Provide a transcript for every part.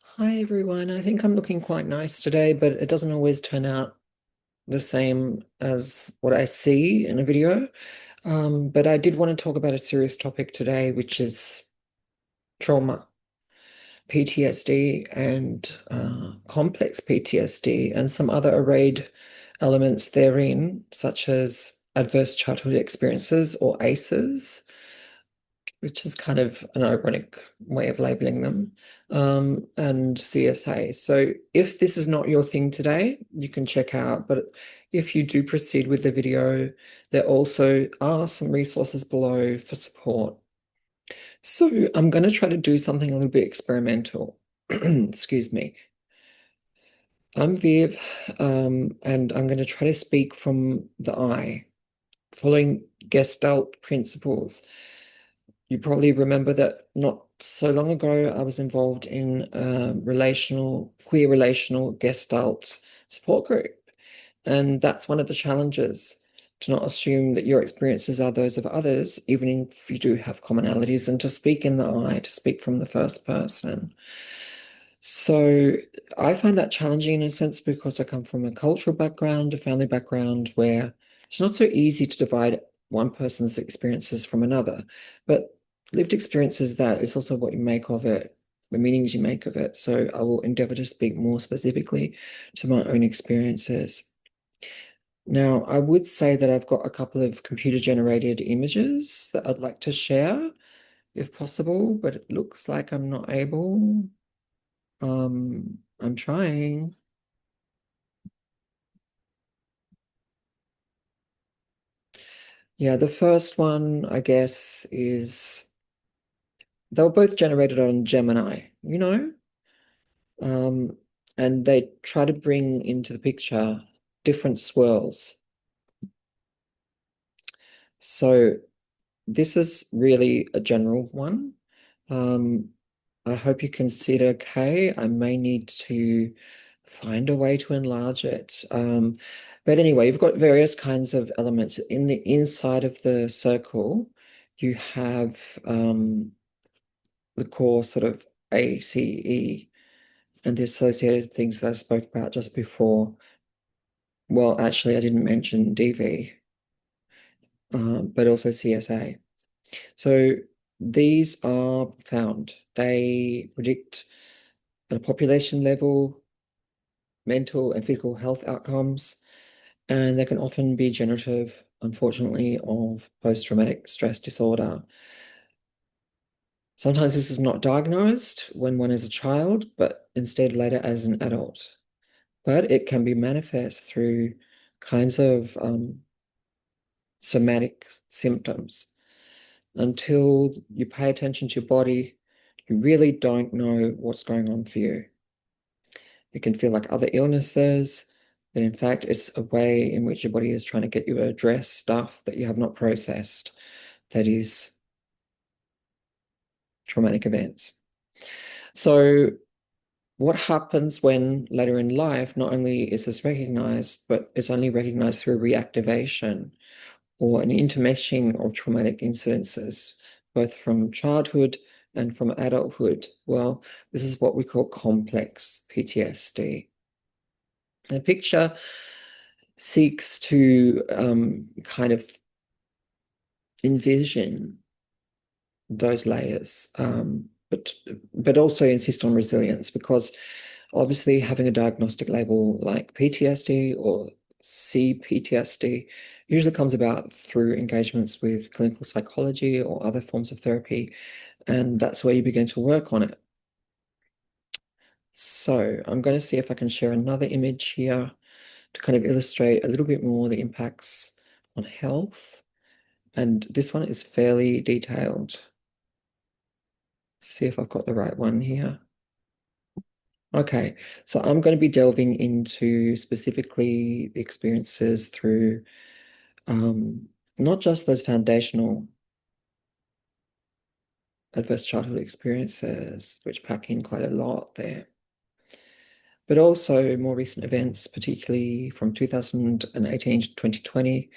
Hi everyone. I think I'm looking quite nice today, but it doesn't always turn out the same as what I see in a video. But I did want to talk about a serious topic today, which is trauma, PTSD, and complex PTSD, and some other arrayed elements therein, such as adverse childhood experiences or ACEs, which is kind of an ironic way of labeling them, and CSA. So if this is not your thing today, you can check out. But if you do proceed with the video, there also are some resources below for support. So I'm going to try to do something a little bit experimental. Excuse me. I'm Viv, and I'm going to try to speak from the I, following Gestalt principles. You probably remember that not so long ago, I was involved in a queer relational Gestalt support group. And that's one of the challenges, to not assume that your experiences are those of others, even if you do have commonalities, and to speak in the I, to speak from the first person. So I find that challenging in a sense because I come from a cultural background, a family background where it's not so easy to divide one person's experiences from another. But lived experiences, that is also what you make of it, the meanings you make of it. So I will endeavor to speak more specifically to my own experiences. Now, I would say that I've got a couple of computer-generated images that I'd like to share, if possible, but it looks like I'm not able. I'm trying. Yeah, the first one, I guess, is they were both generated on Gemini, um, and they try to bring into the picture different swirls. So this is really a general one. Um, I hope you can see it okay. I may need to find a way to enlarge it. But anyway, you've got various kinds of elements. In the inside of the circle, you have the core sort of ACE and the associated things that I spoke about just before. Well, actually, I didn't mention DV, but also CSA. So these are found. They predict at a population level mental and physical health outcomes, and they can often be generative, unfortunately, of post-traumatic stress disorder. Sometimes this is not diagnosed when one is a child, but instead later as an adult. But it can be manifest through kinds of somatic symptoms. Until you pay attention to your body, you really don't know what's going on for you. It can feel like other illnesses, but in fact, it's a way in which your body is trying to get you to address stuff that you have not processed, that is traumatic events. So, what happens when later in life, not only is this recognized, but it's only recognized through reactivation or an intermeshing of traumatic incidences, both from childhood and from adulthood? Well, this is what we call complex PTSD. The picture seeks to kind of envision those layers, but also insist on resilience, because obviously having a diagnostic label like PTSD or CPTSD usually comes about through engagements with clinical psychology or other forms of therapy, and that's where you begin to work on it. So I'm going to see if I can share another image here to kind of illustrate a little bit more the impacts on health. And this one is fairly detailed. See if I've got the right one here. Okay, so I'm going to be delving into specifically the experiences through not just those foundational adverse childhood experiences, which pack in quite a lot there, but also more recent events, particularly from 2018 to 2020.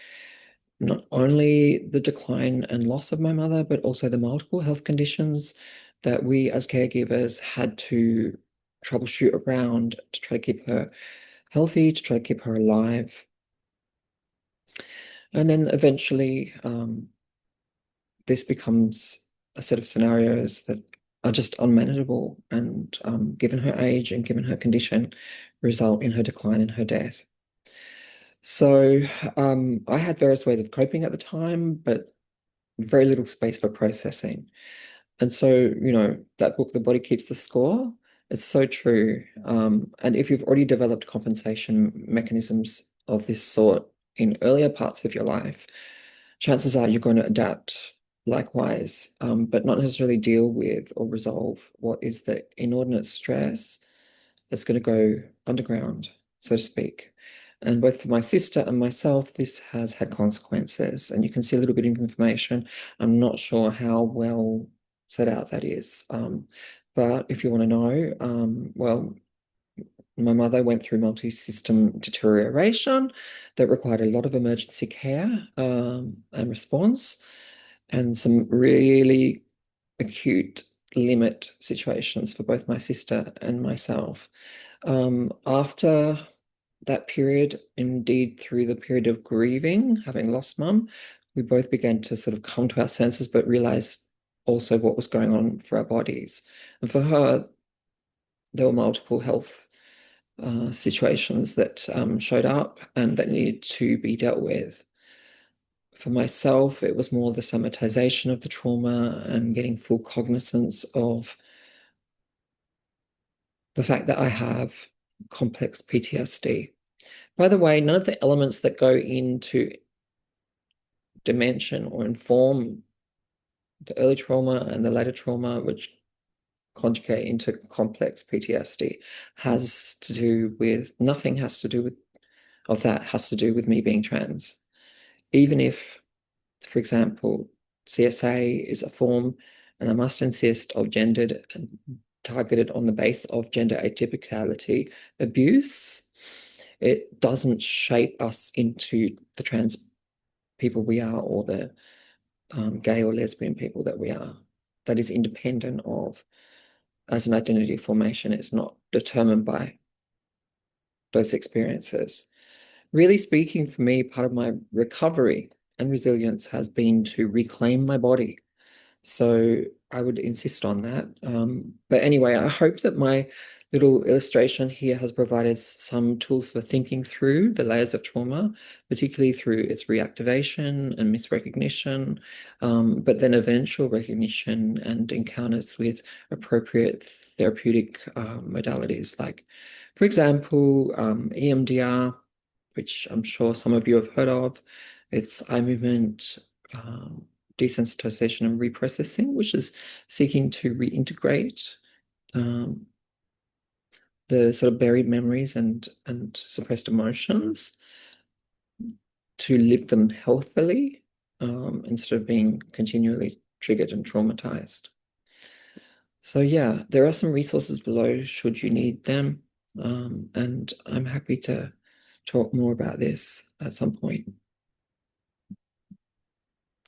Not only the decline and loss of my mother, but also the multiple health conditions that we as caregivers had to troubleshoot around to try to keep her healthy, to try to keep her alive. And then eventually, this becomes a set of scenarios that are just unmanageable and, given her age and given her condition, result in her decline and her death. So I had various ways of coping at the time, but very little space for processing. And so, that book, The Body Keeps the Score, it's so true. And if you've already developed compensation mechanisms of this sort in earlier parts of your life, chances are you're going to adapt likewise, but not necessarily deal with or resolve what is the inordinate stress that's going to go underground, so to speak. And both for my sister and myself, this has had consequences. And you can see a little bit of information. I'm not sure how well set out that is. But if you want to know, well, my mother went through multi-system deterioration that required a lot of emergency care and response, and some really acute limit situations for both my sister and myself. After that period, indeed through the period of grieving, having lost mum, we both began to sort of come to our senses, but realized also what was going on for our bodies. And for her, there were multiple health situations that showed up and that needed to be dealt with. For myself, it was more the somatization of the trauma and getting full cognizance of the fact that I have complex PTSD. By the way, none of the elements that go into dimension or inform the early trauma and the later trauma, which conjugate into complex PTSD, has to do with, nothing has to do with, of that has to do with me being trans. Even if, for example, CSA is a form, and I must insist, of gendered and targeted on the base of gender atypicality abuse, it doesn't shape us into the trans people we are, or the gay or lesbian people that we are. That is independent of, as an identity formation, it's not determined by those experiences. Really speaking, for me, part of my recovery and resilience has been to reclaim my body. So I would insist on that. But anyway, I hope that my little illustration here has provided some tools for thinking through the layers of trauma, particularly through its reactivation and misrecognition, but then eventual recognition and encounters with appropriate therapeutic modalities, like, for example, EMDR, which I'm sure some of you have heard of. It's eye movement desensitization and reprocessing, which is seeking to reintegrate the sort of buried memories and suppressed emotions to live them healthily, instead of being continually triggered and traumatized. So yeah, there are some resources below should you need them. And I'm happy to talk more about this at some point.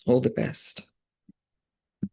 All the best.